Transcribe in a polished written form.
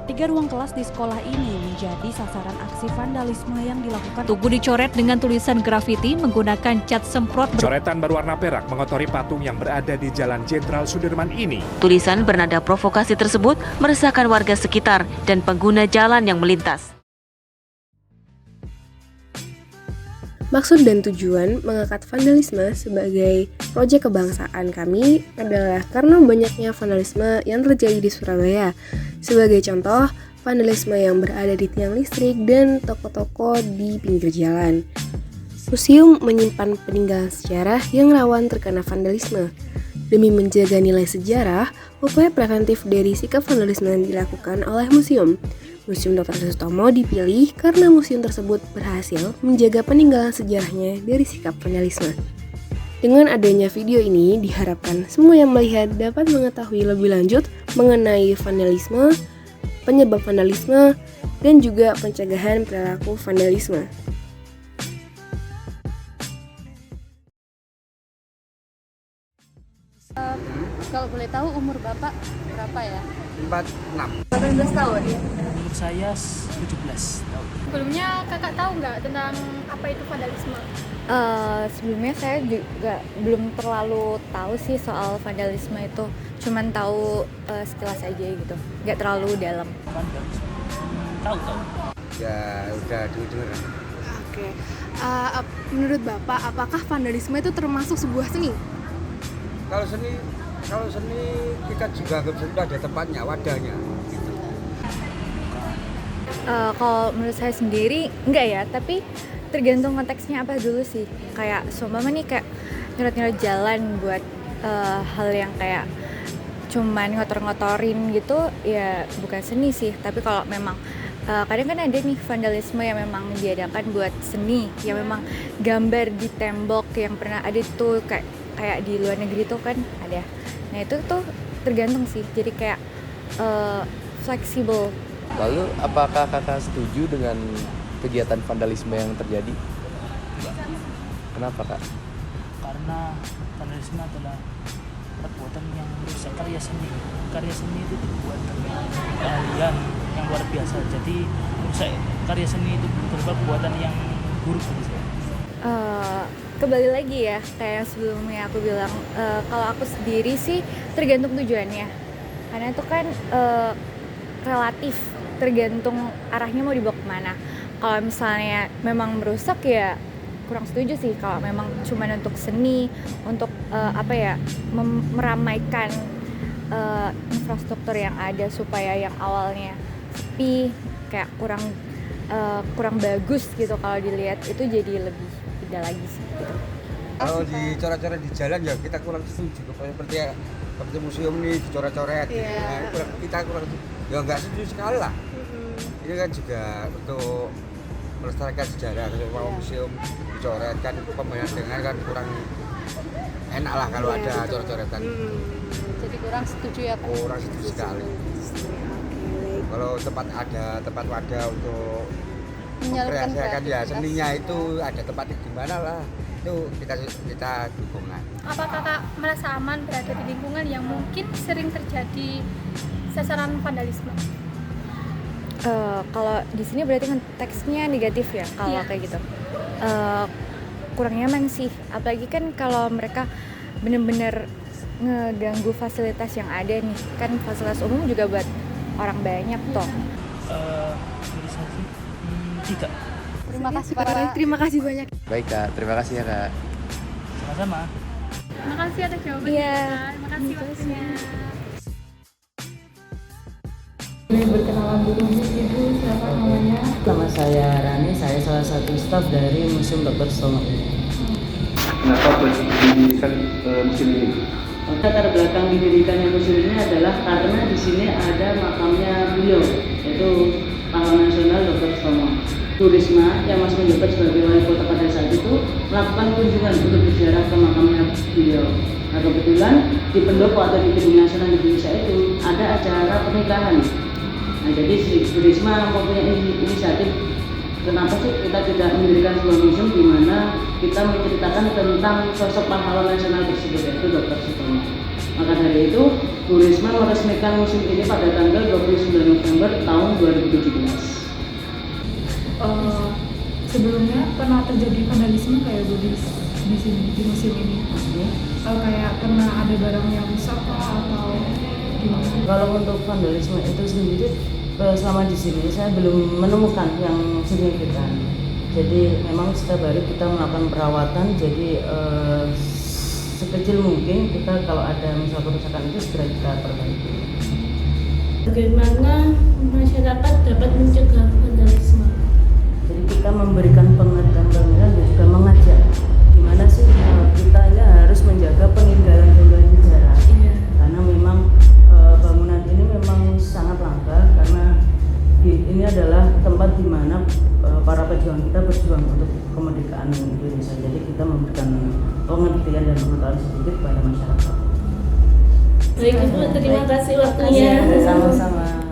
3 ruang kelas di sekolah ini menjadi sasaran aksi vandalisme yang dilakukan. Tugu dicoret dengan tulisan grafiti menggunakan cat semprot. Coretan berwarna perak mengotori patung yang berada di Jalan Jenderal Sudirman ini. Tulisan bernada provokasi tersebut meresahkan warga sekitar dan pengguna jalan yang melintas. Maksud dan tujuan mengangkat vandalisme sebagai proyek kebangsaan kami adalah karena banyaknya vandalisme yang terjadi di Surabaya. Sebagai contoh, vandalisme yang berada di tiang listrik dan toko-toko di pinggir jalan. Museum menyimpan peninggalan sejarah yang rawan terkena vandalisme. Demi menjaga nilai sejarah, upaya preventif dari sikap vandalisme yang dilakukan oleh museum. Museum Dr. Sutomo dipilih karena museum tersebut berhasil menjaga peninggalan sejarahnya dari sikap vandalisme. Dengan adanya video ini, diharapkan semua yang melihat dapat mengetahui lebih lanjut mengenai vandalisme, penyebab vandalisme, dan juga pencegahan perilaku vandalisme. Kalau boleh tahu umur Bapak berapa ya? 46. 18 tahun. Umur saya 17 tahun. Sebelumnya Kakak tahu nggak tentang apa itu vandalisme? Sebelumnya saya juga belum terlalu tahu sih soal vandalisme itu. Cuman tahu sekilas aja gitu. Nggak terlalu dalam. Vandalisme. Tahu. Ya udah dengar. Oke. Menurut Bapak, apakah vandalisme itu termasuk sebuah seni? Kalau seni kita juga sudah ada tempatnya, wadahnya. Gitu. Kalau menurut saya sendiri enggak ya, tapi tergantung konteksnya apa dulu sih. Kayak seumpama nih kayak nyorot-nyorot jalan buat hal yang kayak cuman ngotor-ngotorin gitu ya bukan seni sih. Tapi kalau memang kadang kan ada nih vandalisme yang memang diadakan buat seni, yang memang gambar di tembok yang pernah ada tuh kayak di luar negeri tuh kan ada. Nah itu tuh tergantung sih, jadi kayak fleksibel. Lalu apakah kakak setuju dengan kegiatan vandalisme yang terjadi? Kenapa kak? Karena vandalisme adalah perbuatan yang merusak karya seni. Karya seni itu perbuatan keahlian yang luar biasa. Jadi merusak karya seni itu berupa perbuatan yang buruk bagi saya. Kembali lagi ya, kayak yang sebelumnya aku bilang, kalau aku sendiri sih tergantung tujuannya. Karena itu kan relatif, tergantung arahnya mau dibawa kemana. Kalau misalnya memang merusak ya kurang setuju sih. Kalau memang cuma untuk seni, untuk meramaikan infrastruktur yang ada supaya yang awalnya sepi, kayak kurang bagus gitu kalau dilihat, itu jadi lebih indah lagi sih gitu. Kalau dicoret-coret di jalan ya kita kurang setuju, seperti museum nih dicoret-coret. Yeah. Kita kurang ya nggak setuju sekali lah. Ini kan juga untuk melestarikan sejarah. Kalau museum dicoret kan pembayaran dengan kan kurang enak lah kalau ada coret-coretan. Jadi kurang setuju ya Pak? Kurang setuju sekali. Kalau tempat wadah untuk mengkreasikan ya seninya itu ada tempat di mana lah, itu kita dukung lah. Apa Kakak merasa aman berada di lingkungan yang mungkin sering terjadi sasaran vandalisme? Kalau di sini berarti konteksnya negatif ya kalau kayak gitu. Kurang nyaman sih, apalagi kan kalau mereka benar-benar ngeganggu fasilitas yang ada nih, kan fasilitas umum juga buat orang banyak toh. Menurut saya sih tidak. Terima kasih Pak. Terima kasih banyak. Baik kak, terima kasih ya kak. Sama-sama. Terima kasih atas jawabannya. Iya. Terima kasih waktunya. Berkenalan dulu, Ibu, siapa namanya? Nama saya Rani, saya salah satu staf dari Museum Dr. Sutomo. Kenapa didirikan museum ini? Latar belakang didirikannya museum ini adalah karena di sini ada makamnya beliau, yaitu pahlawan nasional Dr. Sutomo. Turisma yang masih menjabat sebagai wali kota pada saat itu melakukan kunjungan untuk berziarah ke makamnya beliau. Nah kebetulan di pendopo atau di Gedung Nasional Indonesia itu ada acara pernikahan. Nah jadi Bu Risma mempunyai inisiatif, kenapa sih kita tidak mendirikan sebuah museum di mana kita menceritakan tentang sosok pahlawan nasional tersebut, yaitu Dr. Sutomo. Maka dari itu, Bu Risma meresmikan museum ini pada tanggal 29 November tahun 2017. Sebelumnya pernah terjadi vandalisme kayak Bu di sini, di museum ini? Kayak pernah ada barang yang rusak atau gimana? Kalau untuk vandalisme itu sendiri, selama di sini saya belum menemukan yang signifikan. Jadi memang setiap hari kita melakukan perawatan, jadi sekecil mungkin kita kalau ada misal kerusakan itu segera kita perbaiki. Bagaimana masyarakat dapat mencegah vandalisme? Jadi kita memberikan pengetahuan dan juga mengajak gimana sih kita harus menjaga peninggalan sejarah. Karena memang bangunan ini memang sangat langka, karena ini adalah tempat di mana para pejuang kita berjuang untuk kemerdekaan Indonesia. Jadi kita memberikan pengertian dan pengetahuan sedikit pada masyarakat. Baik Ibu, terima kasih waktunya. Sama-sama.